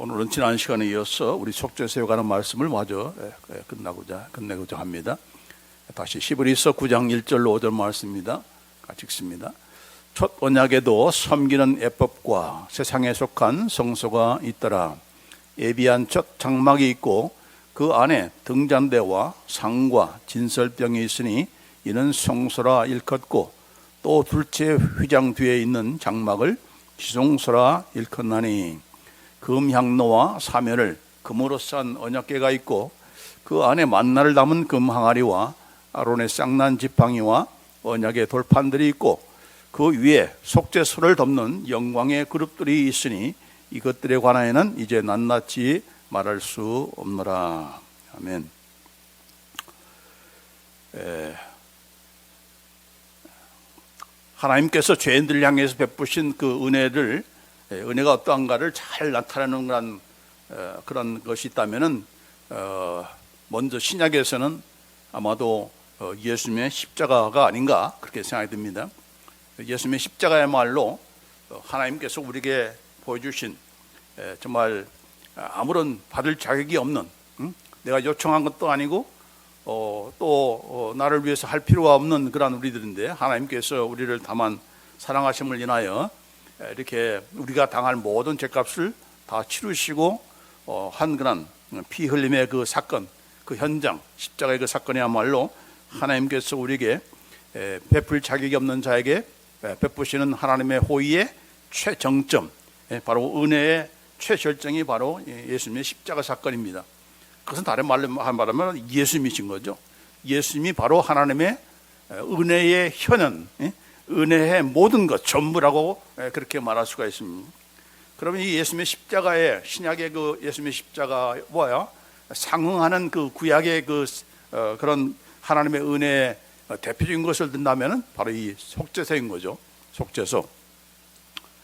오늘은 지난 시간에 이어서 우리 속죄소에 관한 말씀을 마저 끝내고자 합니다. 다시 히브리서 9장 1절로 5절 말씀입니다. 같이 읽습니다. 첫 언약에도 섬기는 예법과 세상에 속한 성소가 있더라. 예비한 첫 장막이 있고 그 안에 등잔대와 상과 진설병이 있으니 이는 성소라 일컫고 또 둘째 휘장 뒤에 있는 장막을 지성소라 일컫나니 금향로와 사면을 금으로 싼 언약궤가 있고 그 안에 만나를 담은 금 항아리와 아론의 쌍난 지팡이와 언약의 돌판들이 있고 그 위에 속죄소를 덮는 영광의 그룹들이 있으니 이것들에 관하여는 이제 낱낱이 말할 수 없노라. 아멘. 하나님께서 죄인들을 향해서 베푸신 그 은혜가 어떠한가를 잘 나타내는 그런 것이 있다면은 먼저 신약에서는 아마도 예수님의 십자가가 아닌가 그렇게 생각이 듭니다. 예수님의 십자가야말로 하나님께서 우리에게 보여주신 정말 아무런 받을 자격이 없는, 내가 요청한 것도 아니고 또 나를 위해서 할 필요가 없는 그런 우리들인데 하나님께서 우리를 다만 사랑하심을 인하여 이렇게 우리가 당할 모든 죄값을 다 치르시고 한 그런 피 흘림의 그 사건, 그 현장, 십자가의 그 사건이야말로 하나님께서 우리에게 베풀 자격이 없는 자에게 베푸시는 하나님의 호의의 최정점, 바로 은혜의 최절정이 바로 예수님의 십자가 사건입니다. 그것은 다른 말로 말하면 예수님이신 거죠. 예수님이 바로 하나님의 은혜의 현현, 은혜의 모든 것 전부라고 그렇게 말할 수가 있습니다. 그러면 이 예수님의 십자가의 신약의 그 예수님의 십자가와 상응하는 그 구약의 그런 하나님의 은혜의 대표적인 것을 든다면은 바로 이 속죄소인 거죠. 속죄소.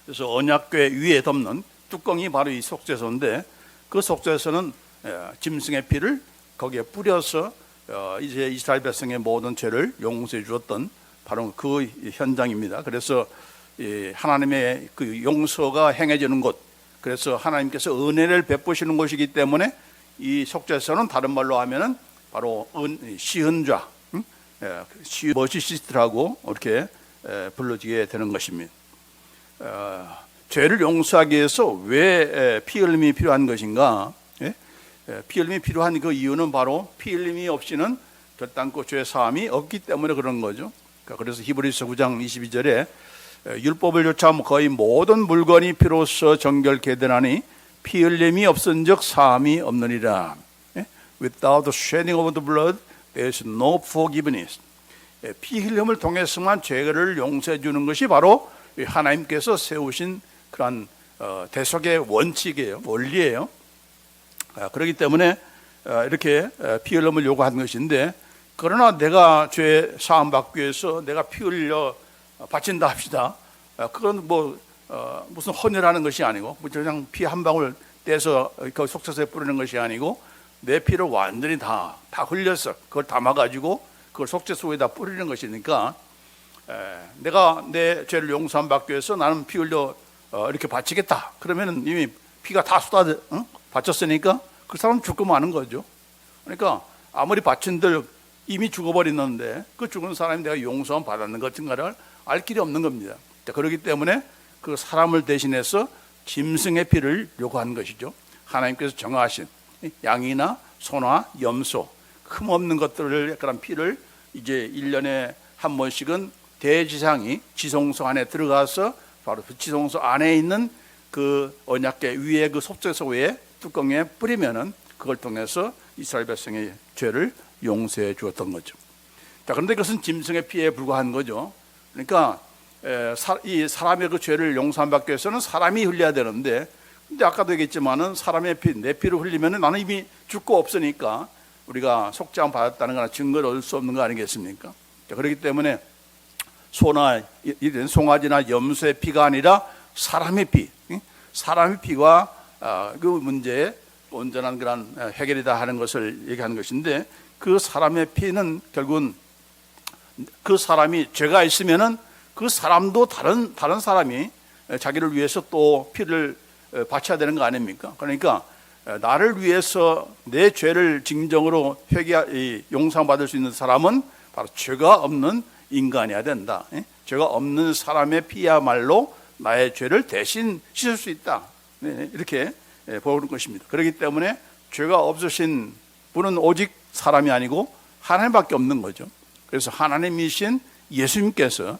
그래서 언약궤 위에 덮는 뚜껑이 바로 이 속죄소인데 그 속죄소는 짐승의 피를 거기에 뿌려서 이제 이스라엘 백성의 모든 죄를 용서해 주었던 바로 그 현장입니다. 그래서 하나님의 그 용서가 행해지는 곳, 그래서 하나님께서 은혜를 베푸시는 곳이기 때문에 이 속죄소는 다른 말로 하면은 바로 시은좌, 머시시트라고 이렇게 불러지게 되는 것입니다. 죄를 용서하기 위해서 왜 피 흘림이 필요한 것인가? 피 흘림이 필요한 그 이유는 바로 피 흘림이 없이는 결단코 죄 사함이 없기 때문에 그런 거죠. 그래서 히브리서 9장 22절에 율법을 조차 거의 모든 물건이 피로써 정결케 되나니 피 흘림이 없은즉 사함이 없느니라. Without the shedding of the blood, there is no forgiveness. 피 흘림을 통해서만 죄를 용서해 주는 것이 바로 하나님께서 세우신 그런 대속의 원칙이에요, 원리예요. 그렇기 때문에 이렇게 피 흘림을 요구하는 것인데, 그러나 내가 죄 사함 받기 위해서 내가 피 흘려 바친다 합시다. 그건 무슨 헌혈하는 것이 아니고 그냥 피 한 방울 떼서 그 속죄소에 뿌리는 것이 아니고 내 피를 완전히 다 흘려서 그걸 담아가지고 그걸 속죄소에다 뿌리는 것이니까 내가 내 죄를 용서함 받기 위해서 나는 피 흘려 이렇게 바치겠다. 그러면 이미 피가 다 바쳤으니까 그 사람 죽고 마는 거죠. 그러니까 아무리 바친들 이미 죽어버렸는데 그 죽은 사람이 내가 용서함 받았는 것인가를 알 길이 없는 겁니다. 그렇기 때문에 그 사람을 대신해서 짐승의 피를 요구한 것이죠. 하나님께서 정하신 양이나 소나 염소, 흠없는 것들을 그런 피를 이제 1년에 한 번씩은 대지상이 지성소 안에 들어가서 바로 그 지성소 안에 있는 그 언약궤 위에 그 속죄소의 뚜껑에 뿌리면은 그걸 통해서 이스라엘 백성의 죄를 용서해 주었던 거죠. 자, 그런데 그것은 짐승의 피에 불과한 거죠. 그러니까 이 사람의 그 죄를 용서함 받기 위해서는 사람이 흘려야 되는데, 근데 아까도 얘기했지만은 사람의 피, 내 피를 흘리면은 나는 이미 죽고 없으니까 우리가 속죄함 받았다는 거나 증거를 얻을 수 없는 거 아니겠습니까? 자, 그렇기 때문에 소나 이런 송아지나 염소의 피가 아니라 사람의 피, 사람의 피가 그 문제에 온전한 그런 해결이다 하는 것을 얘기하는 것인데, 그 사람의 피는 결국은 그 사람이 죄가 있으면은 그 사람도 다른 사람이 자기를 위해서 또 피를 바쳐야 되는 거 아닙니까? 그러니까 나를 위해서 내 죄를 진정으로 용서받을 수 있는 사람은 바로 죄가 없는 인간이어야 된다. 죄가 없는 사람의 피야말로 나의 죄를 대신 씻을 수 있다. 이렇게 보는 것입니다. 그렇기 때문에 죄가 없으신 분은 오직 사람이 아니고 하나님밖에 없는 거죠. 그래서 하나님이신 예수님께서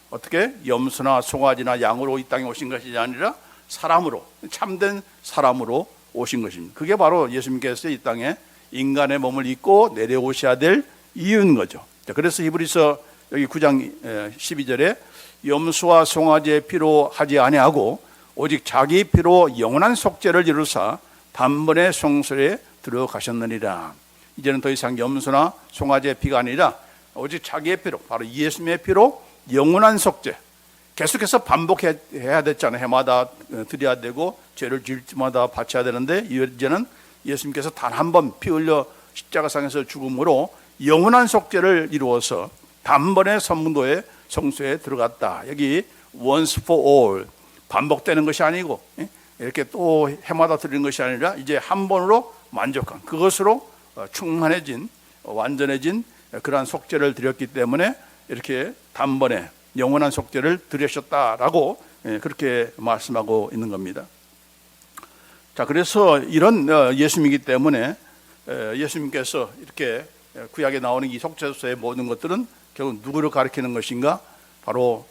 어떻게 염소나 송아지나 양으로 이 땅에 오신 것이 아니라 사람으로, 참된 사람으로 오신 것입니다. 그게 바로 예수님께서 이 땅에 인간의 몸을 입고 내려오셔야 될 이유인 거죠. 그래서 히브리서 여기 9장 12절에 염소와 송아지의 피로 하지 아니하고 오직 자기 피로 영원한 속죄를 이루사 단번에 성소에 들어가셨느니라. 이제는 더 이상 염소나 송아지의 피가 아니라 오직 자기의 피로, 바로 예수님의 피로 영원한 속죄, 계속해서 반복해야 됐잖아요. 해마다 드려야 되고 죄를 지을 때마다 바쳐야 되는데 이제는 예수님께서 단 한 번 피 흘려 십자가상에서 죽음으로 영원한 속죄를 이루어서 단번에 성문도의 성소에 들어갔다. 여기 once for all, 반복되는 것이 아니고 이렇게 또 해마다 드리는 것이 아니라 이제 한 번으로 만족한, 그것으로 충만해진, 완전해진 그러한 속죄를 드렸기 때문에 이렇게 단번에 영원한 속죄를 드리셨다라고 그렇게 말씀하고 있는 겁니다. 자, 그래서 이런 예수님이기 때문에 예수님께서 이렇게 구약에 나오는 이 속죄소의 모든 것들은 결국 누구를 가리키는 것인가? 바로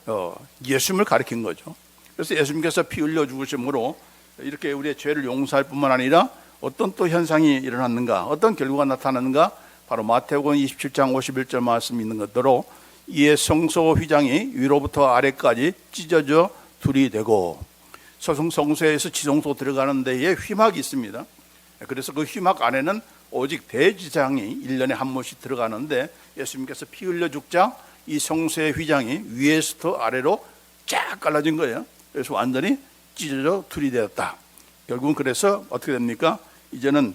예수님을 가리킨 거죠. 그래서 예수님께서 피 흘려 죽으심으로 이렇게 우리의 죄를 용서할 뿐만 아니라 어떤 또 현상이 일어났는가, 어떤 결과가 나타났는가? 바로 마태복음 27장 51절 말씀 있는 것대로 이에 성소 휘장이 위로부터 아래까지 찢어져 둘이 되고, 성소에서 지성소 들어가는 데에 휘막이 있습니다. 그래서 그 휘막 안에는 오직 대지장이 1년에 한 번씩 들어가는데 예수님께서 피 흘려 죽자 이 성소의 휘장이 위에서부터 아래로 쫙 갈라진 거예요. 그래서 완전히 찢어져 둘이 되었다. 결국은 그래서 어떻게 됩니까? 이제는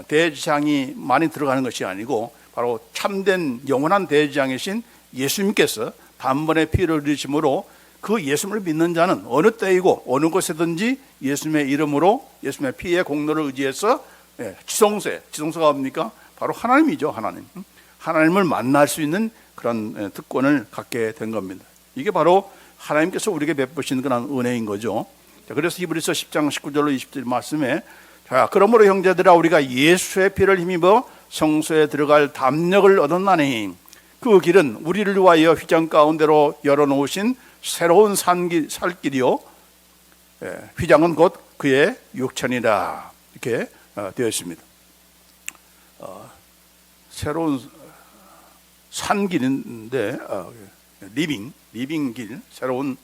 대지장이 많이 들어가는 것이 아니고 바로 참된 영원한 대지장이신 예수님께서 단번에 피를 흘리심으로 그 예수님을 믿는 자는 어느 때이고 어느 곳에든지 예수님의 이름으로 예수님의 피의 공로를 의지해서 지성소가 뭡니까? 바로 하나님이죠. 하나님을 만날 수 있는 그런 특권을 갖게 된 겁니다. 이게 바로 하나님께서 우리에게 베푸신 그런 은혜인 거죠. 그래서 히브리서 10장 19절로 20절 말씀에, 자, 그러므로 형제들아 우리가 예수의 피를 힘입어 성소에 들어갈 담력을 얻었나니 그 길은 우리를 위하여 휘장 가운데로 열어놓으신 새로운 살길이요 휘장은 곧 그의 육천이라. 이렇게 되어 있습니다. 새로운 산길인데 리빙 길, 새로운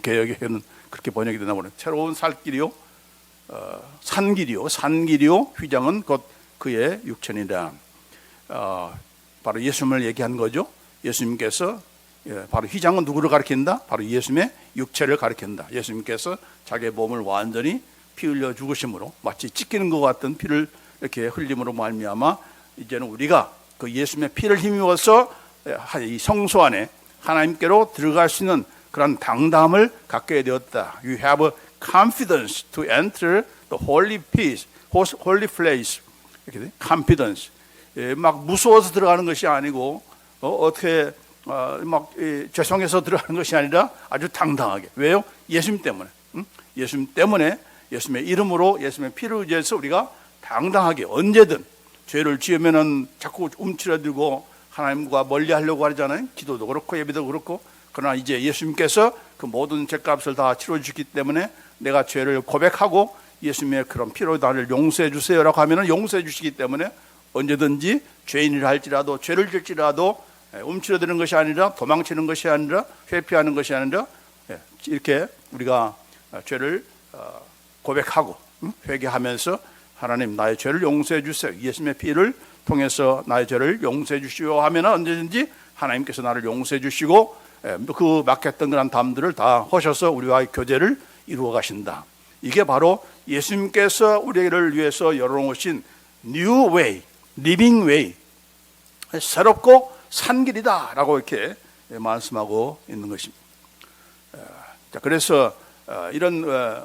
개혁에는 그렇게 번역이 되나 보네. 새로운 살길이요 산길이요 휘장은 곧 그의 육천이라. 바로 예수님을 얘기한 거죠. 예수님께서 바로 휘장은 누구를 가리킨다? 바로 예수님의 육체를 가리킨다. 예수님께서 자기의 몸을 완전히 피 흘려 죽으심으로 마치 찢기는 것 같은 피를 이렇게 흘림으로 말미암아 이제는 우리가 그 예수님의 피를 힘입어서 이 성소 안에 하나님께로 들어갈 수 있는 그런 당담을 갖게 되었다. You have a confidence to enter the holy place. 이렇게 돼? confidence. 막 무서워서 들어가는 것이 아니고 어떻게 막 죄송해서 들어가는 것이 아니라 아주 당당하게. 왜요? 예수님 때문에. 예수님 때문에 예수님의 이름으로 예수님의 피를 의지해서 우리가 당당하게 언제든 죄를 지으면은 자꾸 움츠러들고 하나님과 멀리 하려고 하잖아요. 기도도 그렇고 예배도 그렇고. 그러나 이제 예수님께서 그 모든 죄값을 다 치러주셨기 때문에 내가 죄를 고백하고 예수님의 그런 피로 나를 용서해 주세요라고 하면은 용서해 주시기 때문에 언제든지 죄인을 할지라도 죄를 질지라도 움츠러드는 것이 아니라 도망치는 것이 아니라 회피하는 것이 아니라 이렇게 우리가 죄를 고백하고 회개하면서 하나님 나의 죄를 용서해 주세요. 예수님의 피를 통해서 나의 죄를 용서해 주시오 하면 언제든지 하나님께서 나를 용서해 주시고 그 막혔던 그런 담들을 다 하셔서 우리와의 교제를 이루어 가신다. 이게 바로 예수님께서 우리를 위해서 열어놓으신 New Way, Living Way, 새롭고 산 길이다 라고 이렇게 말씀하고 있는 것입니다. 자, 그래서 이런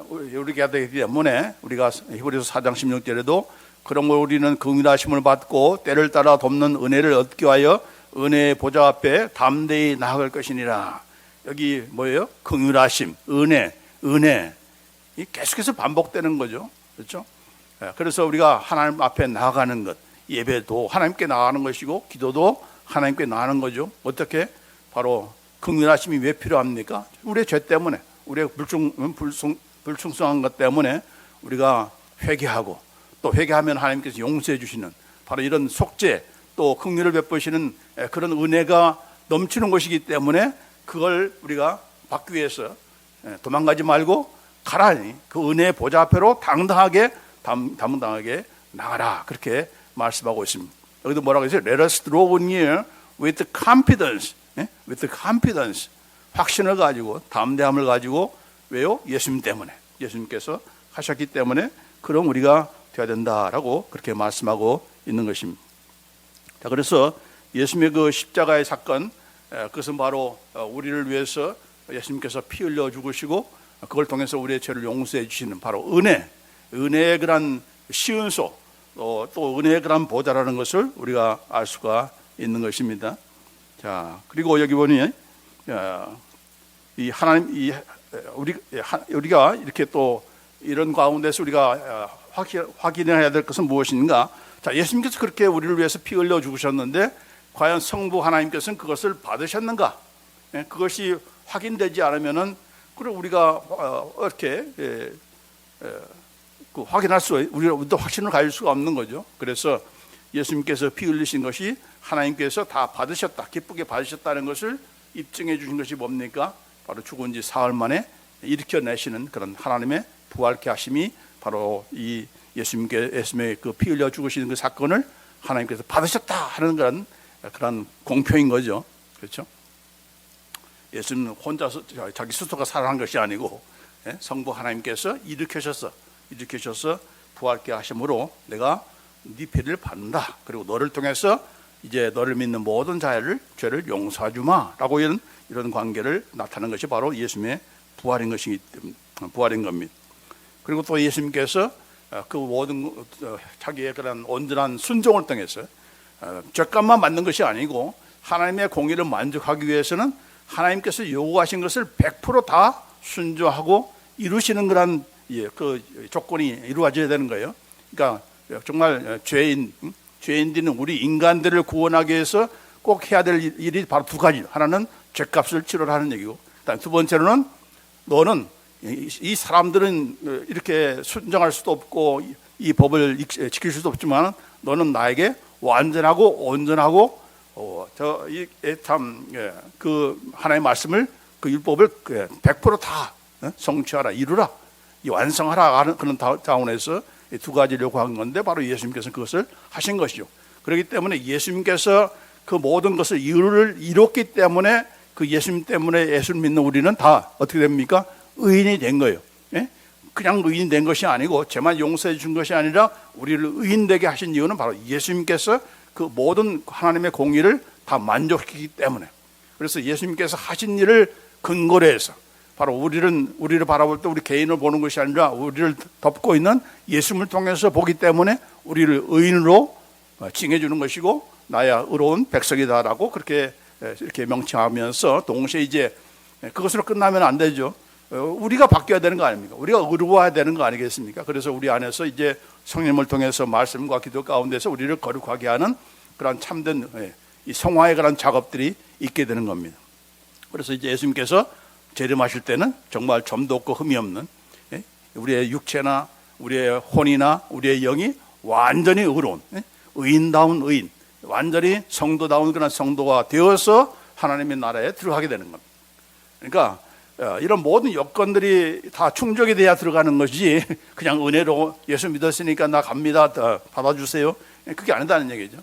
우리가 되기 때문에 우리가 히브리서 4장 16절에도 그러므로 우리는 긍휼하심을 받고 때를 따라 돕는 은혜를 얻기 위하여 은혜의 보좌 앞에 담대히 나아갈 것이니라. 여기 뭐예요? 긍휼하심, 은혜. 이 계속해서 반복되는 거죠. 그렇죠? 그래서 우리가 하나님 앞에 나아가는 것, 예배도 하나님께 나아가는 것이고 기도도 하나님께 나아가는 거죠. 어떻게? 바로 긍휼하심이 왜 필요합니까? 우리의 죄 때문에, 우리의 불충성한 것 때문에 우리가 회개하고 또 회개하면 하나님께서 용서해 주시는 바로 이런 속죄 또 긍휼을 베푸시는 그런 은혜가 넘치는 것이기 때문에 그걸 우리가 받기 위해서 도망가지 말고 가라니 그 은혜의 보좌 앞으로 당당하게 나가라, 그렇게 말씀하고 있습니다. 여기도 뭐라고 했어요? Let us draw near with confidence, with confidence, 확신을 가지고 담대함을 가지고. 왜요? 예수님 때문에, 예수님께서 하셨기 때문에 그럼 우리가 되어야 된다라고 그렇게 말씀하고 있는 것입니다. 자, 그래서 예수님의 그 십자가의 사건, 그것은 바로 우리를 위해서 예수님께서 피 흘려 죽으시고 그걸 통해서 우리의 죄를 용서해 주시는 바로 은혜의 그런 시은소, 또 은혜의 그런 보좌라는 것을 우리가 알 수가 있는 것입니다. 자, 그리고 여기 보니 이 하나님, 우리가 이렇게 또 이런 가운데서 우리가 확인해야 될 것은 무엇인가? 자, 예수님께서 그렇게 우리를 위해서 피 흘려 죽으셨는데 과연 성부 하나님께서는 그것을 받으셨는가? 그것이 확인되지 않으면은 그럼 우리가 이렇게 확인할 우리가 확신을 가질 수가 없는 거죠. 그래서 예수님께서 피 흘리신 것이 하나님께서 다 받으셨다, 기쁘게 받으셨다는 것을 입증해 주신 것이 뭡니까? 바로 죽은 지 사흘 만에 일으켜내시는 그런 하나님의 부활케 하심이 바로 이 예수님의 그 피 흘려 죽으시는 그 사건을 하나님께서 받으셨다 하는 그런 공표인 거죠. 그렇죠? 예수님은 혼자서 자기 스스로가 살아난 것이 아니고 성부 하나님께서 일으키셔서 부활케 하심으로 내가 네 피를 받는다. 그리고 너를 통해서 이제 너를 믿는 모든 자를 죄를 용서하주마라고 이런 관계를 나타내는 것이 바로 예수님의 부활인 겁니다. 그리고 또 예수님께서 그 모든 자기의 그런 온전한 순종을 통해서 죄값만 받는 것이 아니고 하나님의 공의를 만족하기 위해서는 하나님께서 요구하신 것을 100% 순종하고 이루시는 그런 그 조건이 이루어져야 되는 거예요. 그러니까 정말 죄인들은 우리 인간들을 구원하기 위해서 꼭 해야 될 일이 바로 두 가지. 하나는 죄값을 치르라는 얘기고, 두 번째로는 너는 이 사람들은 이렇게 순종할 수도 없고 이 법을 지킬 수도 없지만 너는 나에게 완전하고 온전하고 그 하나님의 말씀을 그 율법을 100%다 성취하라, 이루라, 완성하라 하는 그런 차원에서 두 가지를 요구한 건데 바로 예수님께서 그것을 하신 것이죠. 그렇기 때문에 예수님께서 그 모든 것을 이뤘기 때문에 그 예수님 때문에 예수를 믿는 우리는 다 어떻게 됩니까? 의인이 된 거예요. 그냥 의인 된 것이 아니고 죄만 용서해 준 것이 아니라 우리를 의인되게 하신 이유는 바로 예수님께서 그 모든 하나님의 공의를 다 만족시키기 때문에. 그래서 예수님께서 하신 일을 근거로 해서 바로 우리를 바라볼 때 우리 개인을 보는 것이 아니라 우리를 덮고 있는 예수님을 통해서 보기 때문에 우리를 의인으로 칭해주는 것이고 나야 의로운 백성이다라고 그렇게 이렇게 명칭하면서 동시에 이제 그것으로 끝나면 안 되죠. 우리가 바뀌어야 되는 거 아닙니까? 우리가 의로워야 되는 거 아니겠습니까? 그래서 우리 안에서 이제 성령을 통해서 말씀과 기도 가운데서 우리를 거룩하게 하는 그런 참된 이 성화의 그런 작업들이 있게 되는 겁니다. 그래서 이제 예수님께서 재림하실 때는 정말 점도 없고 흠이 없는 우리의 육체나 우리의 혼이나 우리의 영이 완전히 의로운 의인다운 의인, 완전히 성도다운 그런 성도가 되어서 하나님의 나라에 들어가게 되는 겁니다. 그러니까 이런 모든 요건들이 다 충족이 돼야 들어가는 것이지 그냥 은혜로 예수 믿었으니까 나 갑니다, 받아주세요, 그게 아니다는 얘기죠.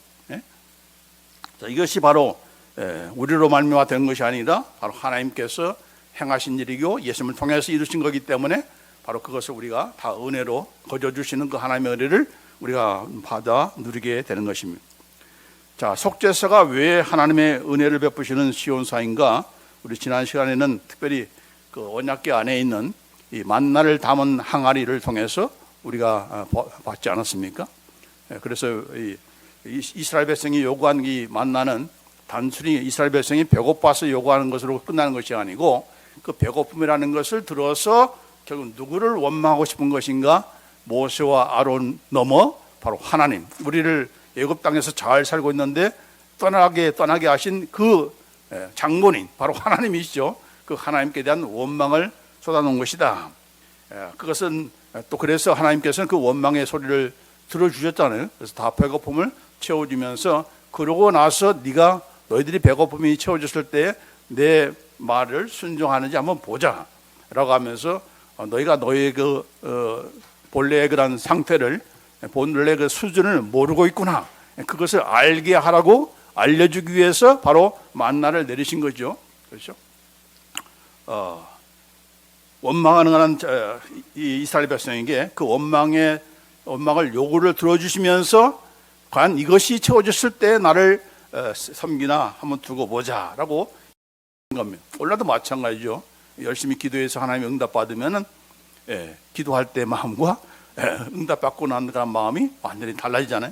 자, 이것이 바로 우리로 말미암아 된 것이 아니라 바로 하나님께서 행하신 일이고 예수님을 통해서 이루신 거기 때문에 바로 그것을 우리가 다 은혜로 거저주시는 그 하나님의 은혜를 우리가 받아 누리게 되는 것입니다. 자, 속죄서가 왜 하나님의 은혜를 베푸시는 시온사인가? 우리 지난 시간에는 특별히 그 언약궤 안에 있는 이 만나를 담은 항아리를 통해서 우리가 받지 않았습니까? 그래서 이스라엘 백성이 요구한 이 만나는 단순히 이스라엘 백성이 배고파서 요구하는 것으로 끝나는 것이 아니고 그 배고픔이라는 것을 들어서 결국 누구를 원망하고 싶은 것인가? 모세와 아론 넘어 바로 하나님, 우리를 애굽 땅에서 잘 살고 있는데 떠나게 하신 그 장본인 바로 하나님이시죠. 그 하나님께 대한 원망을 쏟아놓은 것이다. 그것은 또 그래서 하나님께서는 그 원망의 소리를 들어주셨잖아요. 그래서 다 배고픔을 채워주면서 그러고 나서 너희들이 배고픔이 채워졌을 때 내 말을 순종하는지 한번 보자 라고 하면서 너희가 너희의 본래의 그런 상태를, 본래의 그 수준을 모르고 있구나, 그것을 알게 하라고 알려주기 위해서 바로 만나를 내리신 거죠. 그렇죠? 원망하는 이 이스라엘 백성에게 그 원망을 요구를 들어주시면서 과연 이것이 채워졌을 때 나를 섬기나 한번 두고 보자라고 겁니다. 오늘도 마찬가지죠. 열심히 기도해서 하나님 응답받으면은 기도할 때 마음과 응답받고 난 그런 마음이 완전히 달라지잖아요.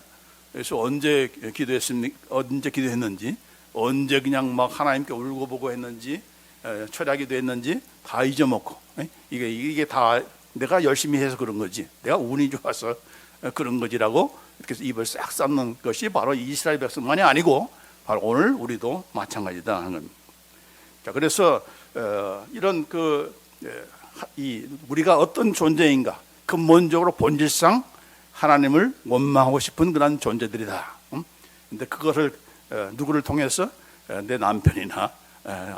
그래서 언제 기도했는지, 언제 그냥 막 하나님께 울고보고 했는지, 철야기도 했는지 다 잊어먹고, 이게 다 내가 열심히 해서 그런 거지, 내가 운이 좋아서 그런 거지라고 이렇게 입을 싹 쌌는 것이 바로 이스라엘 백성만이 아니고 바로 오늘 우리도 마찬가지다 하는 겁니다. 자, 그래서 이런 우리가 어떤 존재인가, 근본적으로 본질상 하나님을 원망하고 싶은 그런 존재들이다. 근데 그것을 누구를 통해서 내 남편이나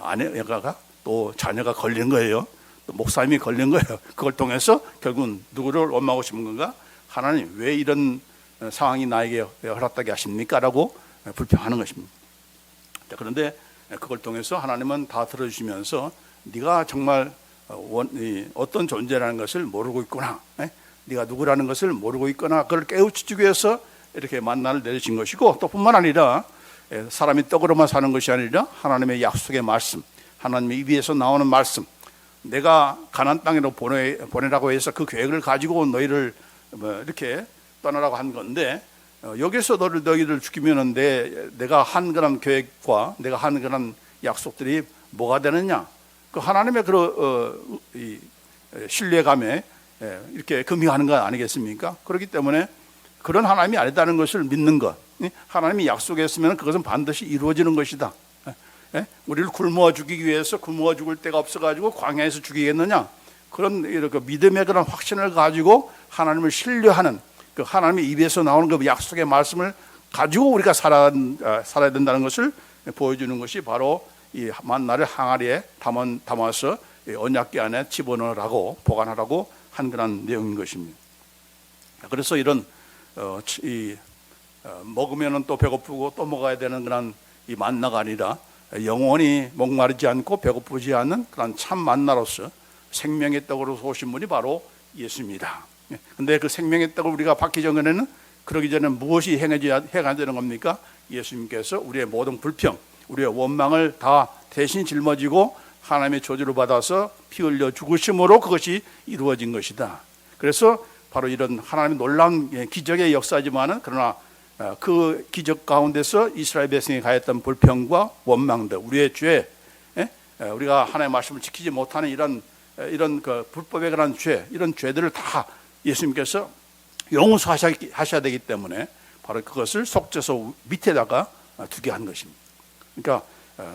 아내가 또 자녀가 걸린 거예요. 또 목사님이 걸린 거예요. 그걸 통해서 결국은 누구를 원망하고 싶은 건가? 하나님 왜 이런 상황이 나에게 허락되게 하십니까? 라고 불평하는 것입니다. 자, 그런데 그걸 통해서 하나님은 다 들어주시면서 네가 정말 어떤 존재라는 것을 모르고 있구나, 네가 누구라는 것을 모르고 있거나 그걸 깨우치기 위해서 이렇게 만나를 내리신 것이고, 또 뿐만 아니라 사람이 떡으로만 사는 것이 아니라 하나님의 약속의 말씀, 하나님의 입에서 나오는 말씀, 내가 가나안 땅으로 보내라고 해서 그 계획을 가지고 너희를 이렇게 떠나라고 한 건데, 여기서 너희를 죽이면 내가 한 그런 계획과 내가 한 그런 약속들이 뭐가 되느냐? 그 하나님의 이 신뢰감에 이렇게 금이하는 거 아니겠습니까? 그렇기 때문에 그런 하나님이 아니다는 것을 믿는 것, 하나님이 약속했으면 그것은 반드시 이루어지는 것이다. 우리를 굶어 죽이기 위해서 굶어 죽을 데가 없어가지고 광야에서 죽이겠느냐? 그런 이렇게 믿음의 그런 확신을 가지고 하나님을 신뢰하는 그 하나님의 입에서 나오는 그 약속의 말씀을 가지고 우리가 살아야 된다는 것을 보여주는 것이 바로 이 만나를 항아리에 담아서 언약궤 안에 집어넣으라고 보관하라고 한 그런 내용인 것입니다. 그래서 이런 먹으면은 또 배고프고 또 먹어야 되는 그런 이 만나가 아니라 영원히 목마르지 않고 배고프지 않는 그런 참 만나로서 생명의 떡으로 오신 분이 바로 예수입니다. 근데 그 생명의 떡을 우리가 받기 전에는, 그러기 전에 무엇이 행해야 되는 겁니까? 예수님께서 우리의 모든 불평, 우리의 원망을 다 대신 짊어지고 하나님의 저주를 받아서 피 흘려 죽으심으로 그것이 이루어진 것이다. 그래서 바로 이런 하나님의 놀라운 기적의 역사지만은, 그러나 그 기적 가운데서 이스라엘 백성이 가했던 불평과 원망들, 우리의 죄, 우리가 하나님의 말씀을 지키지 못하는 이런 그 불법에 관한 죄, 이런 죄들을 다 예수님께서 용서하셔야 되기 때문에 바로 그것을 속죄소 밑에다가 두게 한 것입니다. 그러니까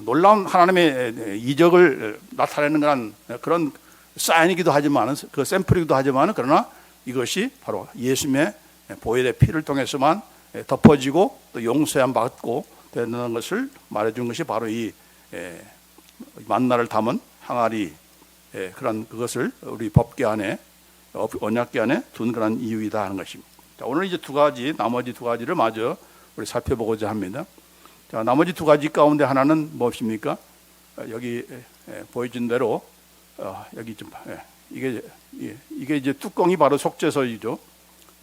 놀라운 하나님의 이적을 나타내는 그런 사인이기도 하지만, 그 샘플이기도 하지만, 그러나 이것이 바로 예수님의 보혈의 피를 통해서만 덮어지고 또 용서함 받고 되는 것을 말해준 것이 바로 이 만나를 담은 항아리, 그런 그것을 우리 법궤 안에, 언약궤 안에 둔 그런 이유이다 하는 것입니다. 자, 오늘 이제 나머지 두 가지를 마저 우리 살펴보고자 합니다. 자, 나머지 두 가지 가운데 하나는 무엇입니까? 여기 보여준 대로 여기 좀 이게 이제 뚜껑이 바로 속죄서이죠.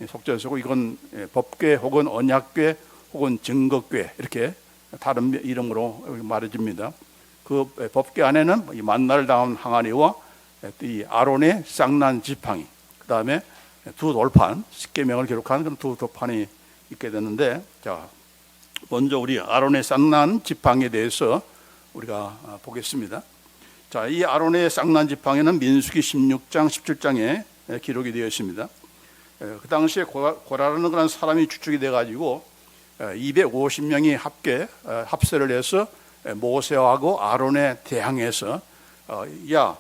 속죄서고, 이건 법궤 혹은 언약궤 혹은 증거궤, 이렇게 다른 이름으로 말해집니다. 그 법궤 안에는 이 만나를 담은 항아리와 이 아론의 쌍난 지팡이, 그 다음에 두 돌판, 십계명을 기록한 그런 두 돌판이 있게 되는데, 자, 먼저 우리 아론의 쌍난 지팡이에 대해서 우리가 보겠습니다. 자, 이 아론의 쌍난 지팡이는 민수기 16장, 17장에 기록이 되어 있습니다. 그 당시에 고라라는 그런 사람이 주축이 돼가지고 250명이 합세를 해서 모세하고 아론에 대항해서 야,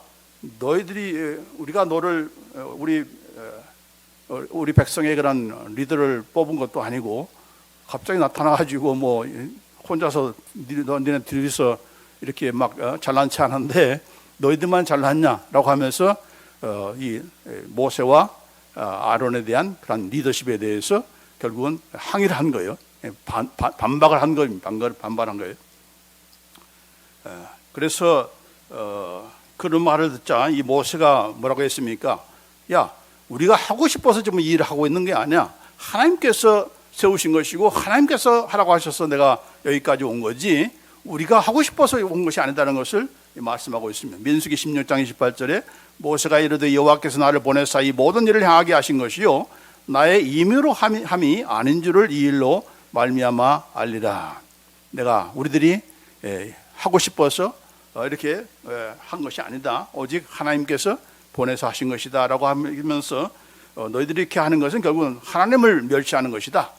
너희들이 우리가 너를 우리 백성의 그런 리더를 뽑은 것도 아니고 갑자기 나타나가지고 뭐 혼자서 너네 둘이서 이렇게 막 잘난 체 하는데 너희들만 잘났냐라고 하면서 이 모세와 아론에 대한 그런 리더십에 대해서 결국은 항의를 한 거예요. 반박을 한 겁니다. 반발한 거예요. 그래서 그런 말을 듣자 이 모세가 뭐라고 했습니까? 야, 우리가 하고 싶어서 지금 이 일을 하고 있는 게 아니야. 하나님께서 세우신 것이고 하나님께서 하라고 하셔서 내가 여기까지 온 거지 우리가 하고 싶어서 온 것이 아니다는 것을 말씀하고 있습니다. 민수기 16장 28절에 모세가 이르되 여호와께서 나를 보내사 이 모든 일을 행하게 하신 것이요 나의 임의로 함이 아닌 줄을 이 일로 말미암아 알리라. 내가 우리들이 하고 싶어서 이렇게 한 것이 아니다. 오직 하나님께서 보내서 하신 것이다 라고 하면서 너희들이 이렇게 하는 것은 결국은 하나님을 멸시하는 것이다.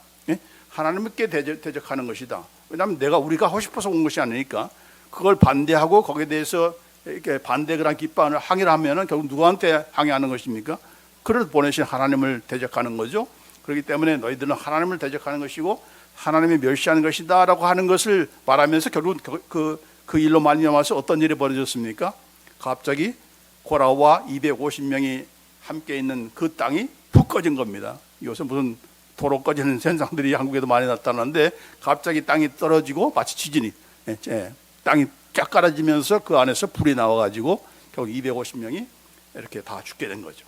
하나님께 대적하는 것이다. 왜냐하면 우리가 하고 싶어서 온 것이 아니니까 그걸 반대하고 거기에 대해서 이렇게 반대그런 기반을 항의를 하면은 결국 누구한테 항의하는 것입니까? 그를 보내신 하나님을 대적하는 거죠. 그렇기 때문에 너희들은 하나님을 대적하는 것이고 하나님이 멸시하는 것이다라고 하는 것을 말하면서 결국 그 일로 말미암아서 어떤 일이 벌어졌습니까? 갑자기 고라와 250명이 함께 있는 그 땅이 푹 꺼진 겁니다. 요새 무슨 도로 꺼지는 현상들이 한국에도 많이 나타나는데 갑자기 땅이 떨어지고 마치 지진이 땅이 쫙 깔아지면서 그 안에서 불이 나와가지고 결국 250명이 이렇게 다 죽게 된 거죠.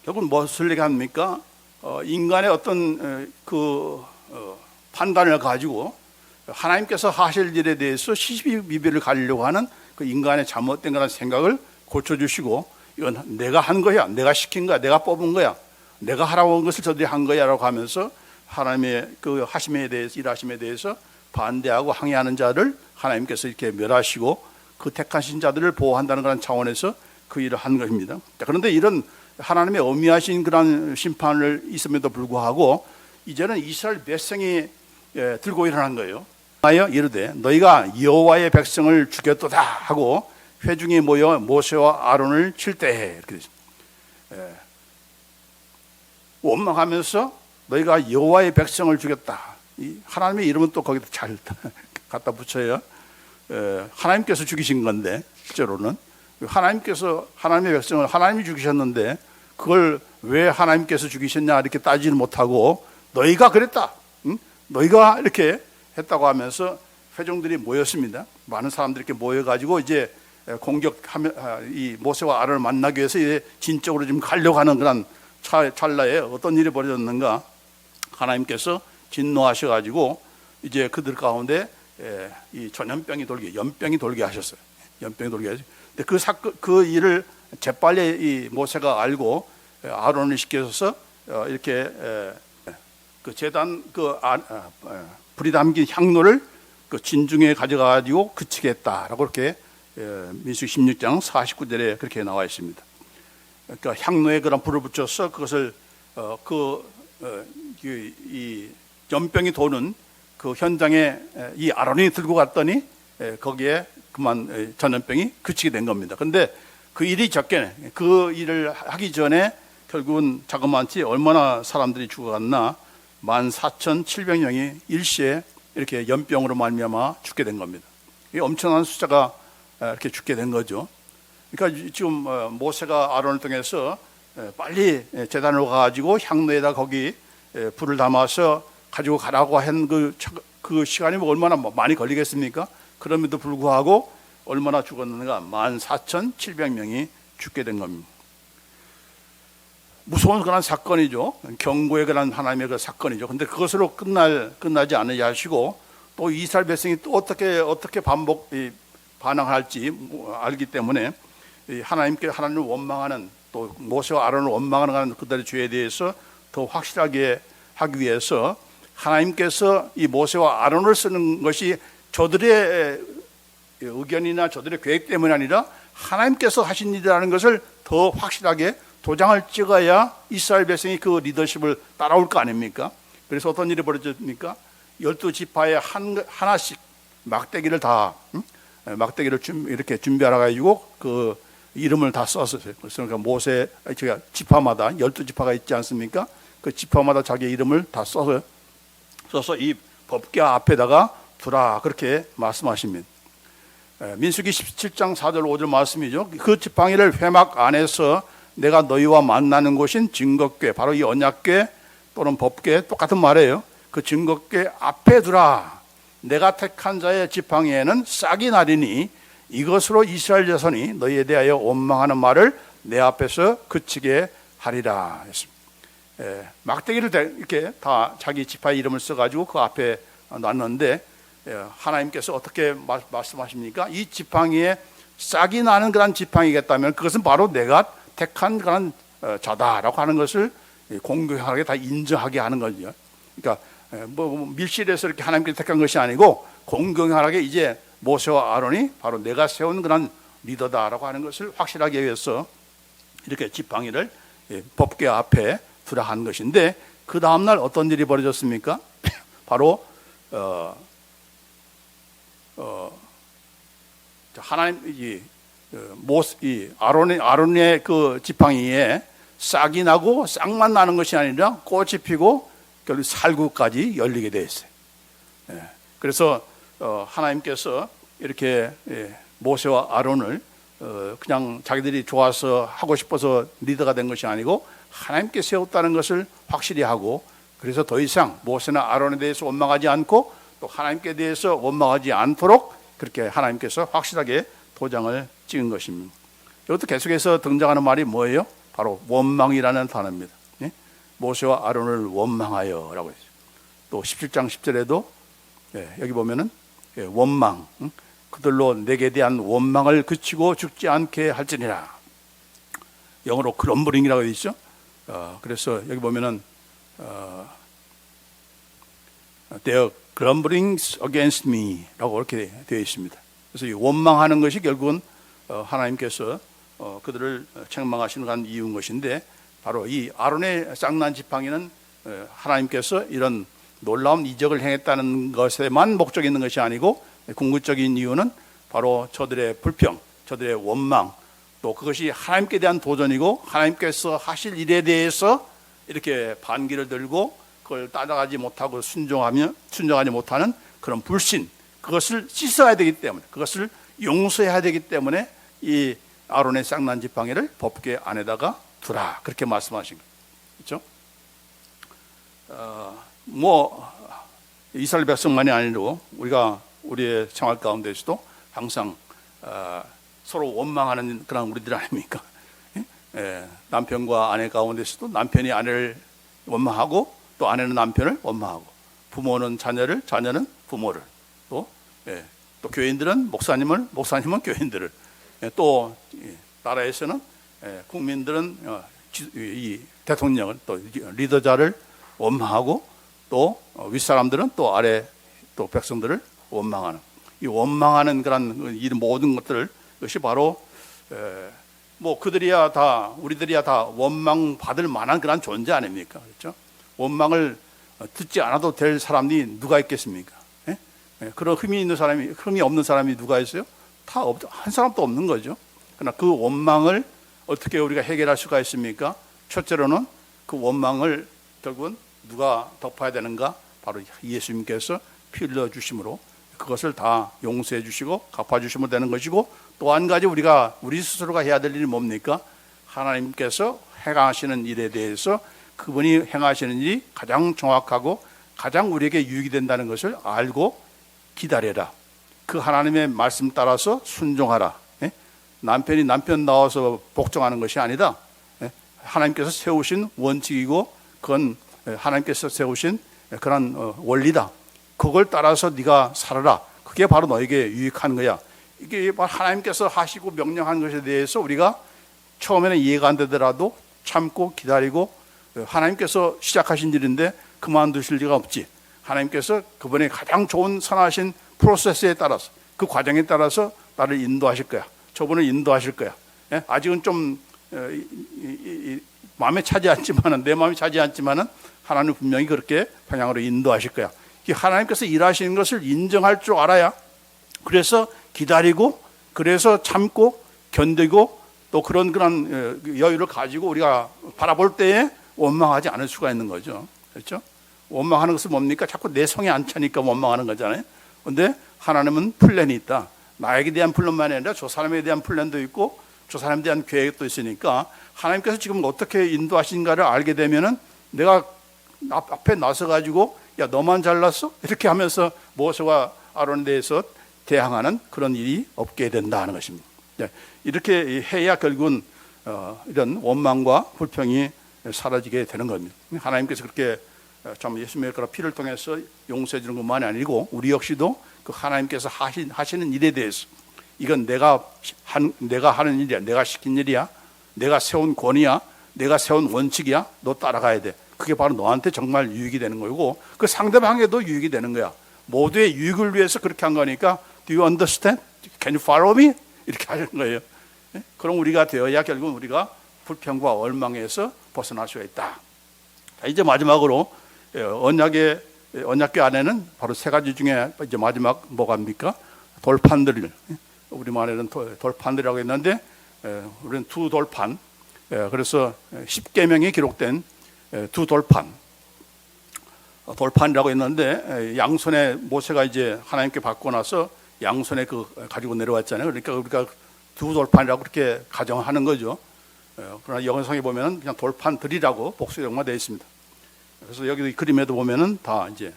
결국 무엇을 얘기합니까? 인간의 어떤 판단을 가지고 하나님께서 하실 일에 대해서 시시비비를 가리려고 하는 그 인간의 잘못된 그런 생각을 고쳐주시고 이건 내가 한 거야, 내가 시킨 거야, 내가 뽑은 거야, 내가 하라고 한 것을 저들이 한 거야라고 하면서 하나님의 그 하심에 대해서 일하심에 대해서 반대하고 항의하는 자를 하나님께서 이렇게 멸하시고 그 택하신 자들을 보호한다는 그런 차원에서 그 일을 한 것입니다. 그런데 이런 하나님의 엄미하신 그런 심판을 있음에도 불구하고 이제는 이스라엘 백성이 들고 일어난 거예요. 이르되 너희가 여호와의 백성을 죽였도다 하고 회중이 모여 모세와 아론을 칠 때에 이렇게 됐습니다. 원망하면서 너희가 여호와의 백성을 죽였다. 이 하나님의 이름은 또 거기다 잘 갖다 붙여요. 하나님께서 죽이신 건데 실제로는 하나님께서 하나님의 백성을 하나님이 죽이셨는데 그걸 왜 하나님께서 죽이셨냐 이렇게 따지지 못하고 너희가 그랬다. 응? 너희가 이렇게 했다고 하면서 회중들이 모였습니다. 많은 사람들이 이렇게 모여가지고 이제 공격하며 이 모세와 아론을 만나기 위해서 이제 진쪽으로 좀 가려고 하는 그런 찰나에 어떤 일이 벌어졌는가? 하나님께서 진노하셔가지고 이제 그들 가운데 이 전염병이 돌게, 연병이 돌게 하셨어요. 연병이 돌게 하셨어요. 근데 그 일을 재빨리 이 모세가 알고 아론을 시켜서 이렇게 그 제단 불이 담긴 향로를 그 진중에 가져가지고 그치게 했다라고 이렇게 민수기 16장 49절에 그렇게 나와 있습니다. 그러니까 향로에 그런 불을 붙여서 그것을 이 연병이 도는 그 현장에 이 아론이 들고 갔더니 거기에 그만 전염병이 그치게 된 겁니다. 그런데 그 일이 적게 그 일을 하기 전에 결국은 자그마치 얼마나 사람들이 죽어갔나 14,700명이 일시에 이렇게 연병으로 말미암아 죽게 된 겁니다. 이 엄청난 숫자가 이렇게 죽게 된 거죠. 그러니까 지금 모세가 아론을 통해서 빨리 제단으로 가가지고 향로에다 거기 불을 담아서 가지고 가라고 한 그 시간이 뭐 얼마나 많이 걸리겠습니까? 그럼에도 불구하고 얼마나 죽었는가? 14,700명이 죽게 된 겁니다. 무서운 그런 사건이죠. 경고의 그런 하나님의 그 사건이죠. 근데 그것으로 끝나지 않으게 하시고 또 이스라엘 백성이 또 어떻게 반항할지 알기 때문에 하나님을 원망하는, 또 모세와 아론을 원망하는 그들의 죄에 대해서 더 확실하게 하기 위해서 하나님께서 이 모세와 아론을 쓰는 것이 저들의 의견이나 저들의 계획 때문이 아니라 하나님께서 하신 일이라는 것을 더 확실하게 도장을 찍어야 이스라엘 백성이 그 리더십을 따라올 거 아닙니까? 그래서 어떤 일이 벌어집니까? 12지파에 하나씩 막대기를 이렇게 준비하라 가지고 그 이름을 다 썼어요. 그러니까 모세 지파마다 12지파가 있지 않습니까? 그 지파마다 자기 이름을 다 써서 이 법궤 앞에다가 두라, 그렇게 말씀하십니다. 민수기 17장 4절 5절 말씀이죠. 그 지팡이를 회막 안에서 내가 너희와 만나는 곳인 증거궤, 바로 이 언약궤 또는 법궤, 똑같은 말이에요. 그 증거궤 앞에 두라. 내가 택한 자의 지팡이에는 싹이 나리니 이것으로 이스라엘 자손이 너희에 대하여 원망하는 말을 내 앞에서 그치게 하리라 했습니다. 막대기를 이렇게 다 자기 지파의 이름을 써가지고 그 앞에 놨는데, 하나님께서 어떻게 말씀하십니까? 이 지팡이에 싹이 나는 그런 지팡이겠다면 그것은 바로 내가 택한 그런 자다라고 하는 것을 공교하게 다 인정하게 하는 거죠. 그러니까 밀실에서 이렇게 하나님께서 택한 것이 아니고 공경하게 이제 모세와 아론이 바로 내가 세운 그런 리더다라고 하는 것을 확실하게 위해서 이렇게 지팡이를 법궤 앞에 두라 한 것인데, 그 다음날 어떤 일이 벌어졌습니까? 바로 하나님 아론의 그 지팡이에 싹이 나고 싹만 나는 것이 아니라 꽃이 피고 결국 살구까지 열리게 돼 있어요. 그래서 하나님께서 이렇게 모세와 아론을 그냥 자기들이 좋아서 하고 싶어서 리더가 된 것이 아니고 하나님께 세웠다는 것을 확실히 하고, 그래서 더 이상 모세나 아론에 대해서 원망하지 않고 또 하나님께 대해서 원망하지 않도록 그렇게 하나님께서 확실하게 도장을 찍은 것입니다. 이것도 계속해서 등장하는 말이 뭐예요? 바로 원망이라는 단어입니다. 모세와 아론을 원망하여라고 했어요. 또 17장 10절에도 여기 보면은 원망, 그들로 내게 대한 원망을 그치고 죽지 않게 할지니라. 영어로 그럼블링이라고 되어 있죠. 그래서 여기 보면은 they are grumbling against me라고 이렇게 되어 있습니다. 그래서 이 원망하는 것이 결국은 하나님께서 그들을 책망하시는 한 이유인 것인데, 바로 이 아론의 쌍난 지팡이는 하나님께서 이런 놀라운 이적을 행했다는 것에만 목적이 있는 것이 아니고, 궁극적인 이유는 바로 저들의 불평, 저들의 원망, 또 그것이 하나님께 대한 도전이고 하나님께서 하실 일에 대해서 이렇게 반기를 들고 그걸 따라가지 못하고 순종하지 못하는 그런 불신, 그것을 씻어야 되기 때문에, 그것을 용서해야 되기 때문에 이 아론의 쌍난 지팡이를 법궤 안에다가 두라, 그렇게 말씀하신 거죠. 그렇죠? 이스라엘 백성만이 아니고 우리의 생활 가운데서도 항상 서로 원망하는 그런 우리들 아닙니까? 남편과 아내 가운데서도 남편이 아내를 원망하고 또 아내는 남편을 원망하고, 부모는 자녀를, 자녀는 부모를, 또 교인들은 목사님은 교인들을, 또 나라에서는 국민들은 이 대통령을, 또 리더자를 원망하고, 또 윗사람들은 또 아래 또 백성들을 원망하는, 이 원망하는 그런 이 모든 것들, 그것이 바로 우리들이야 다 원망 받을 만한 그런 존재 아닙니까? 그렇죠? 원망을 듣지 않아도 될 사람이 누가 있겠습니까? 그런 흠이 없는 사람이 누가 있어요? 한 사람도 없는 거죠. 그러나 그 원망을 어떻게 우리가 해결할 수가 있습니까? 첫째로는 그 원망을 결국은 누가 덮어야 되는가? 바로 예수님께서 피 흘려 주심으로 그것을 다 용서해 주시고 갚아 주시면 되는 것이고, 또 한 가지 우리 스스로가 해야 될 일이 뭡니까? 하나님께서 행하시는 일에 대해서 그분이 행하시는 일이 가장 정확하고 가장 우리에게 유익이 된다는 것을 알고 기다려라. 그 하나님의 말씀 따라서 순종하라. 남편이 남편 나와서 복종하는 것이 아니다. 하나님께서 세우신 원칙이고 그건 하나님께서 세우신 그런 원리다. 그걸 따라서 네가 살아라. 그게 바로 너에게 유익한 거야. 이게 하나님께서 하시고 명령한 것에 대해서 우리가 처음에는 이해가 안 되더라도 참고 기다리고, 하나님께서 시작하신 일인데 그만두실 리가 없지. 하나님께서 그분의 가장 좋은 선하신 프로세스에 따라서, 그 과정에 따라서 나를 인도하실 거야. 저분을 인도하실 거야. 아직은 좀 마음에 차지 않지만은, 내 마음에 차지 않지만은 하나님 분명히 그렇게 방향으로 인도하실 거야. 하나님께서 일하시는 것을 인정할 줄 알아야, 그래서 기다리고, 그래서 참고 견디고, 또 그런 여유를 가지고 우리가 바라볼 때에 원망하지 않을 수가 있는 거죠. 그렇죠? 원망하는 것은 뭡니까? 자꾸 내 성에 안 차니까 원망하는 거잖아요. 그런데 하나님은 플랜이 있다. 나에게 대한 플랜만이 아니라 저 사람에 대한 플랜도 있고 저 사람에 대한 계획도 있으니까, 하나님께서 지금 어떻게 인도하신가를 알게 되면은 내가 앞에 나서 가지고 야 너만 잘났어? 이렇게 하면서 모세와 아론에 대해서 대항하는 그런 일이 없게 된다 하는 것입니다. 이렇게 해야 결국은 이런 원망과 불평이 사라지게 되는 겁니다. 하나님께서 그렇게 참 예수님의 피를 통해서 용서해 주는 것만이 아니고, 우리 역시도 그 하나님께서 하시는 일에 대해서, 이건 내가 하는 일이야, 내가 시킨 일이야, 내가 세운 권위야, 내가 세운 원칙이야, 너 따라가야 돼. 그게 바로 너한테 정말 유익이 되는 거고, 그 상대방에도 유익이 되는 거야. 모두의 유익을 위해서 그렇게 한 거니까, Do you understand? Can you follow me? 이렇게 하는 거예요. 그럼 우리가 되어야 결국 우리가 불평과 원망에서 벗어날 수가 있다. 자, 이제 마지막으로 언약궤 안에는 바로 세 가지 중에 이제 마지막 뭐갑니까? 돌판들. 우리말에는 돌판들이라고 했는데, 우리는 두 돌판. 그래서 10계명이 기록된 두 돌판. 돌판이라고 했는데, 양손에 모세가 이제 하나님께 받고 나서 양손에 가지고 내려왔잖아요. 그러니까 우리가 두 돌판이라고 그렇게 가정하는 거죠. 그러나 영어성에 보면은 그냥 돌판들이라고 복수형화되어 있습니다. 그래서 여기 그림에도 보면은 다 이제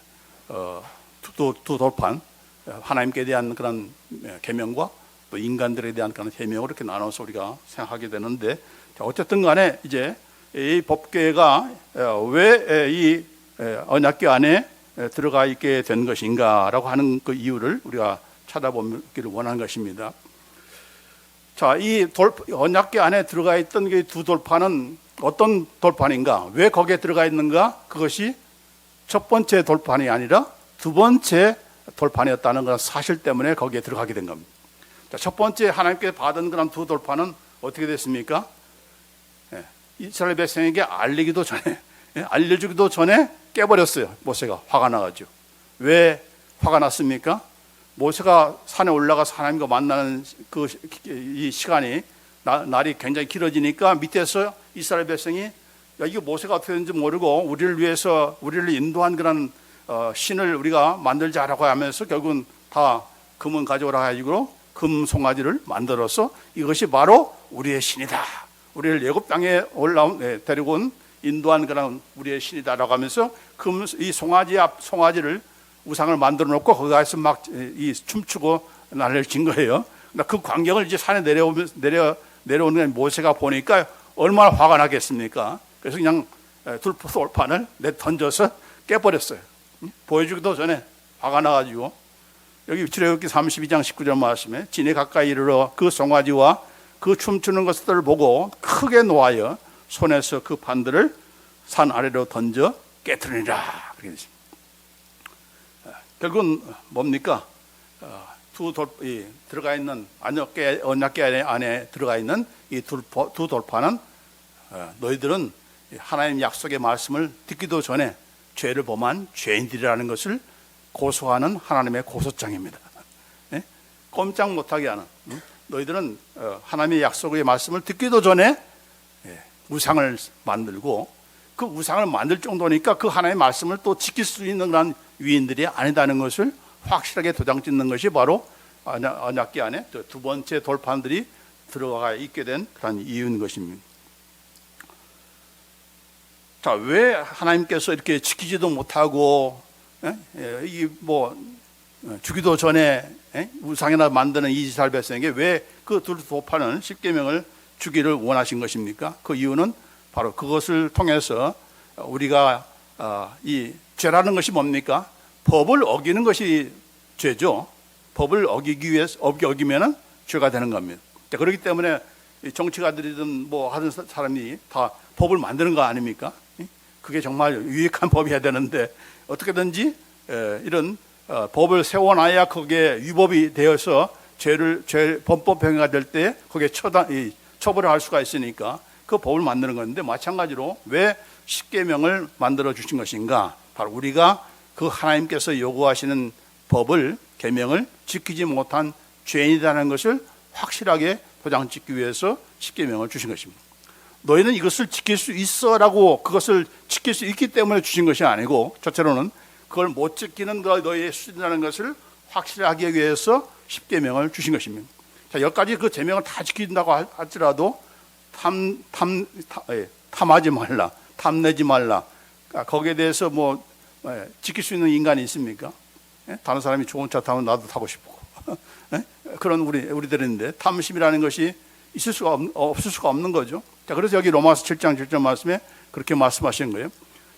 두 돌판, 하나님께 대한 그런 계명과 또 인간들에 대한 그런 계명을 이렇게 나눠서 우리가 생각하게 되는데, 어쨌든 간에 이제 이 법궤가 왜 이 언약궤 안에 들어가 있게 된 것인가라고 하는 그 이유를 우리가 찾아보기를 원하는 것입니다. 자, 이 언약궤 안에 들어가 있던 그 두 돌판은 어떤 돌판인가? 왜 거기에 들어가 있는가? 그것이 첫 번째 돌판이 아니라 두 번째 돌판이었다는 그런 사실 때문에 거기에 들어가게 된 겁니다. 자, 첫 번째 하나님께 받은 그런 두 돌판은 어떻게 됐습니까? 이스라엘 백성에게 알리기도 전에, 알려주기도 전에 깨버렸어요. 모세가 화가 나가지고. 왜 화가 났습니까? 모세가 산에 올라가서 하나님과 만나는 이 시간이 날이 굉장히 길어지니까 밑에서 이스라엘 백성이, 야, 이거 모세가 어떻게 되는지 모르고 우리를 위해서 우리를 인도한 그런 신을 우리가 만들자라고 하면서 결국은 다 금은 가져오라 가지고 금 송아지를 만들어서 이것이 바로 우리의 신이다. 우리를 애굽 땅에 데리고 온 인도한 그런 우리의 신이다라고 하면서 이 송아지를 우상을 만들어 놓고 거기서 막 춤추고 난리를 친 거예요. 그 광경을 이제 산에 내려오는 모세가 보니까 얼마나 화가 나겠습니까? 그래서 그냥 돌판을 던져서 깨버렸어요. 보여주기도 전에 화가 나가지고, 여기 출애굽기 32장 19절 말씀에 진에 가까이 이르러 그 송아지와 그 춤추는 것들을 보고 크게 노하여 손에서 그 판들을 산 아래로 던져 깨트리니라. 그렇게 됐습니다. 결국은 뭡니까? 들어가 있는 언약궤 안에 들어가 있는 이 두 돌판은 너희들은 하나님 약속의 말씀을 듣기도 전에 죄를 범한 죄인들이라는 것을 고소하는 하나님의 고소장입니다. 꼼짝 못하게 하는, 너희들은 하나님의 약속의 말씀을 듣기도 전에 우상을 만들고, 그 우상을 만들 정도니까 그 하나님의 말씀을 또 지킬 수 있는 그런 위인들이 아니다는 것을 확실하게 도장 찍는 것이 바로 언약궤 안에 두 번째 돌판들이 들어가 있게 된 그런 이유인 것입니다. 자, 왜 하나님께서 이렇게 지키지도 못하고 주기도 전에 우상이나 만드는 이스라엘 백성에게 왜 그 두 돌판은 십계명을 주기를 원하신 것입니까? 그 이유는 바로 그것을 통해서 우리가 이 죄라는 것이 뭡니까? 법을 어기는 것이 죄죠. 법을 어기면은 죄가 되는 겁니다. 그렇기 때문에 정치가들이든 뭐 하는 사람이 다 법을 만드는 거 아닙니까? 그게 정말 유익한 법이어야 되는데 어떻게든지 이런 법을 세워놔야 거기에 위법이 되어서 범법 행위가 될 때 거기에 처벌을 할 수가 있으니까 그 법을 만드는 건데, 마찬가지로 왜 십계명을 만들어 주신 것인가? 바로 우리가 그 하나님께서 요구하시는 법을, 계명을 지키지 못한 죄인이라는 것을 확실하게 도장짓기 위해서 십계명을 주신 것입니다. 너희는 이것을 지킬 수 있어라고, 그것을 지킬 수 있기 때문에 주신 것이 아니고, 첫째로는 그걸 못 지키는 너희의 수준이라는 것을 확실하게 하기 위해서 십계명을 주신 것입니다. 자, 여기까지 그 계명을 다 지킨다고 할지라도 탐하지 말라, 탐내지 말라, 거기에 대해서 뭐 지킬 수 있는 인간이 있습니까? 다른 사람이 좋은 차 타면 나도 타고 싶고 그런 우리들인데, 탐심이라는 것이 없을 수가 없는 거죠. 자, 그래서 여기 로마서 7장 7절 말씀에 그렇게 말씀하시는 거예요.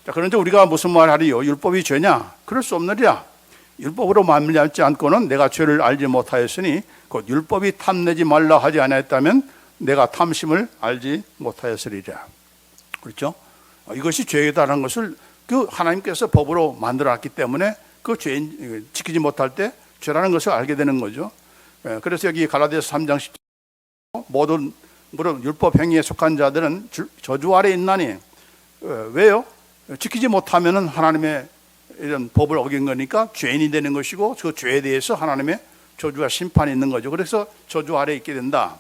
자, 그런데 우리가 무슨 말 하리요? 율법이 죄냐? 그럴 수 없느니라. 율법으로 말미암지 않고는 내가 죄를 알지 못하였으니, 곧 율법이 탐내지 말라 하지 아니하였다면 내가 탐심을 알지 못하였으리라. 그렇죠? 이것이 죄이다라는 것을 그 하나님께서 법으로 만들어놨기 때문에 그 죄인 지키지 못할 때 죄라는 것을 알게 되는 거죠. 그래서 여기 갈라디아서 3장 10절, 모든 물론 율법 행위에 속한 자들은 저주 아래 있나니, 왜요? 지키지 못하면은 하나님의 이런 법을 어긴 거니까 죄인이 되는 것이고, 그 죄에 대해서 하나님의 저주와 심판이 있는 거죠. 그래서 저주 아래 있게 된다.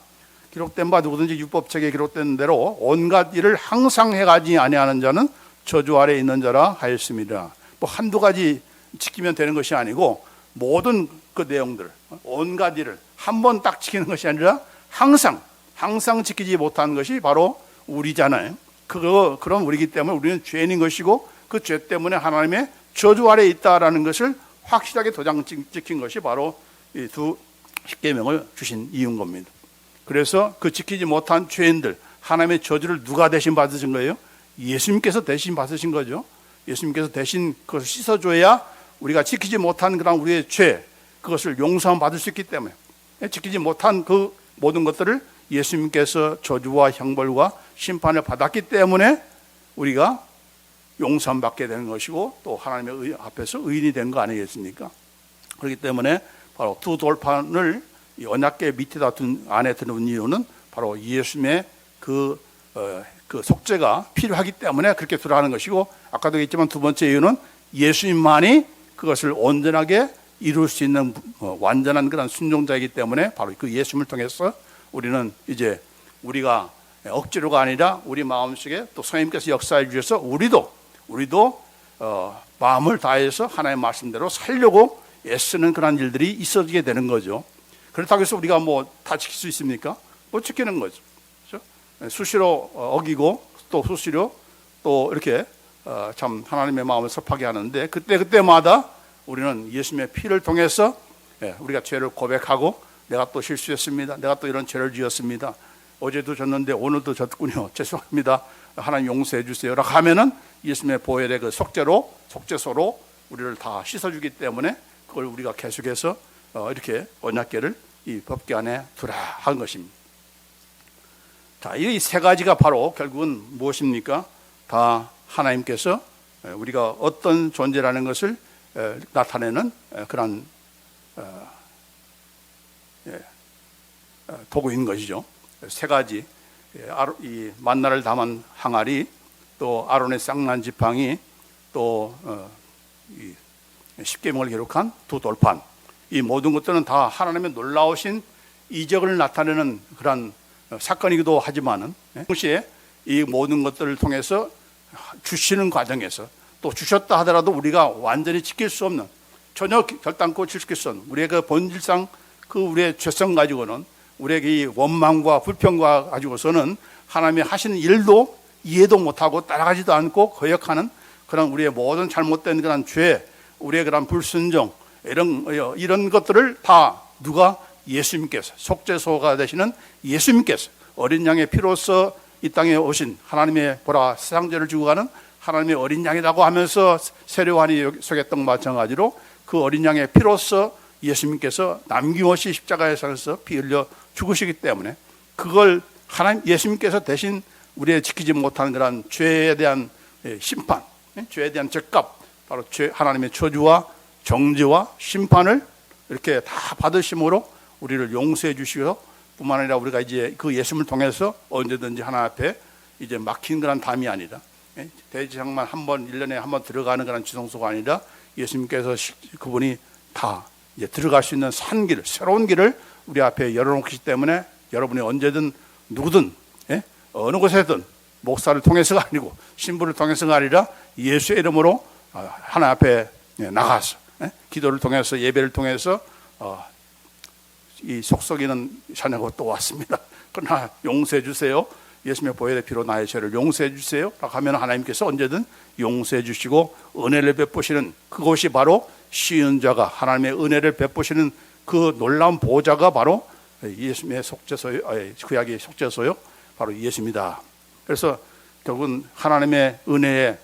기록된 바 누구든지 율법책에 기록된 대로 온갖 일을 항상 해가지 아니하는 자는 저주 아래 있는 자라 하였습니다. 뭐 한두 가지 지키면 되는 것이 아니고, 모든 그 내용들, 온갖 일을 한 번 딱 지키는 것이 아니라 항상 지키지 못한 것이 바로 우리잖아요. 그런 우리이기 때문에 우리는 죄인인 것이고, 그 죄 때문에 하나님의 저주 아래 있다라는 것을 확실하게 도장 찍힌 것이 바로 이 두 십계명을 주신 이유인 겁니다. 그래서 그 지키지 못한 죄인들, 하나님의 저주를 누가 대신 받으신 거예요? 예수님께서 대신 받으신 거죠. 예수님께서 대신 그것을 씻어줘야 우리가 지키지 못한 그런 우리의 죄, 그것을 용서함 받을 수 있기 때문에, 지키지 못한 그 모든 것들을 예수님께서 저주와 형벌과 심판을 받았기 때문에 우리가 용서함 받게 되는 것이고, 또 하나님의 앞에서 의인이 된 거 아니겠습니까? 그렇기 때문에 바로 두 돌판을 이 언약궤 밑에다 안에 두는 이유는 바로 예수님의 그 속죄가 필요하기 때문에 그렇게 들어가는 것이고, 아까도 얘기했지만 두 번째 이유는 예수님만이 그것을 온전하게 이룰 수 있는 완전한 그런 순종자이기 때문에, 바로 그 예수님을 통해서 우리는 이제 우리가 억지로가 아니라 우리 마음속에 또 성령님께서 역사해 주셔서 우리도 마음을 다해서 하나님의 말씀대로 살려고 애쓰는 그런 일들이 있어지게 되는 거죠. 그렇다고 해서 우리가 뭐 다 지킬 수 있습니까? 못 지키는 거죠. 그렇죠? 수시로 어기고 또 수시로 또 이렇게 참 하나님의 마음을 섭하게 하는데, 그때마다 우리는 예수님의 피를 통해서 우리가 죄를 고백하고, 내가 또 실수했습니다, 내가 또 이런 죄를 지었습니다, 어제도 졌는데 오늘도 졌군요, 죄송합니다, 하나님 용서해 주세요 라고 하면은 예수님의 보혈의 그 속죄소로 우리를 다 씻어주기 때문에, 그걸 우리가 계속해서 이렇게 언약궤를 이 법궤 안에 두라 한 것입니다. 자, 이 세 가지가 바로 결국은 무엇입니까? 다 하나님께서 우리가 어떤 존재라는 것을 나타내는 그런 도구인 것이죠. 세 가지, 이 만나를 담은 항아리, 또 아론의 쌍난 지팡이, 또 이 십계명을 기록한 두 돌판, 이 모든 것들은 다 하나님의 놀라우신 이적을 나타내는 그런 사건이기도 하지만은, 동시에 이 모든 것들을 통해서 주시는 과정에서, 또 주셨다 하더라도 우리가 완전히 지킬 수 없는, 전혀 결단코 지킬 수 없는 우리의 그 본질상 그 우리의 죄성 가지고는, 우리의 이 원망과 불평과 가지고서는 하나님이 하시는 일도 이해도 못하고 따라가지도 않고 거역하는 그런 우리의 모든 잘못된 그런 죄, 우리의 그런 불순종, 이런 것들을 다 누가? 예수님께서, 속죄소가 되시는 예수님께서 어린 양의 피로써 이 땅에 오신 하나님의 보라 세상 죄를 지고 가는 하나님의 어린 양이라고 하면서 세례요한이 속였던 마찬가지로 그 어린 양의 피로써 예수님께서 남김없이 십자가에서 피 흘려 죽으시기 때문에 그걸 하나님 예수님께서 대신 우리의 지키지 못하는 그런 죄에 대한 심판, 죄에 대한 죄값, 바로 하나님의 저주와 정죄와 심판을 이렇게 다 받으심으로 우리를 용서해 주시고 뿐만 아니라 우리가 이제 그 예수님을 통해서 언제든지 하나님 앞에 이제 막힌 그런 담이 아니라 대지장만 한 번 1년에 한 번 들어가는 그런 지성소가 아니라 예수님께서 그분이 다 이제 들어갈 수 있는 산 길, 새로운 길을 우리 앞에 열어놓기 때문에 여러분이 언제든 누구든 어느 곳에든 목사를 통해서가 아니고 신부를 통해서가 아니라 예수의 이름으로 하나님 앞에 나가서 기도를 통해서 예배를 통해서 이 속썩이는 자녀가 또 왔습니다. 그러나 용서해 주세요. 예수님의 보혈의 피로 나의 죄를 용서해 주세요. 라고 하면 하나님께서 언제든 용서해 주시고 은혜를 베푸시는 그곳이 바로 시은자가 하나님의 은혜를 베푸시는 그 놀라운 보좌가 바로 예수님의 속죄소요, 구약의 속죄소요, 바로 예수입니다. 그래서 결국은 하나님의 은혜에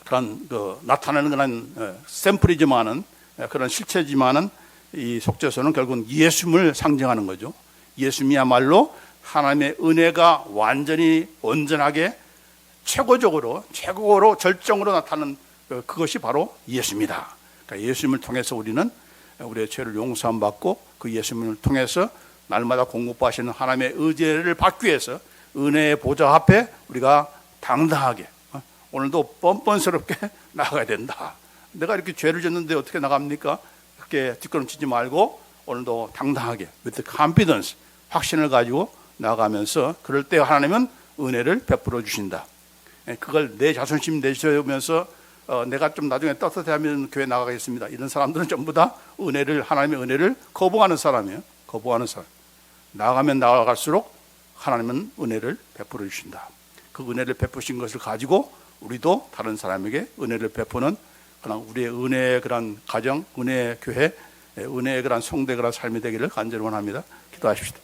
그런 나타나는 그런 샘플이지만은 그런 실체지만은 이 속죄소는 결국은 예수님을 상징하는 거죠. 예수님이야말로 하나님의 은혜가 완전히 온전하게 최고로 절정으로 나타나는 그것이 바로 예수입니다. 그러니까 예수님을 통해서 우리는 우리의 죄를 용서함 받고 그 예수님을 통해서 날마다 공급하시는 하나님의 의제를 받기 위해서 은혜의 보좌 앞에 우리가 당당하게 오늘도 뻔뻔스럽게 나가야 된다. 내가 이렇게 죄를 졌는데 어떻게 나갑니까? 그렇게 뒷걸음치지 말고 오늘도 당당하게 with confidence 확신을 가지고 나가면서 그럴 때 하나님은 은혜를 베풀어 주신다. 그걸 내 자존심 내세우면서 내가 좀 나중에 떳떳해하면 교회 나가겠습니다. 이런 사람들은 전부 다 하나님의 은혜를 거부하는 사람이에요. 거부하는 사람. 나가면 나아갈수록 하나님은 은혜를 베풀어 주신다. 그 은혜를 베푸신 것을 가지고 우리도 다른 사람에게 은혜를 베푸는 그런 우리의 은혜의 그런 가정, 은혜의 교회, 은혜의 그런 성대 그런 삶이 되기를 간절히 원합니다. 기도하십시다.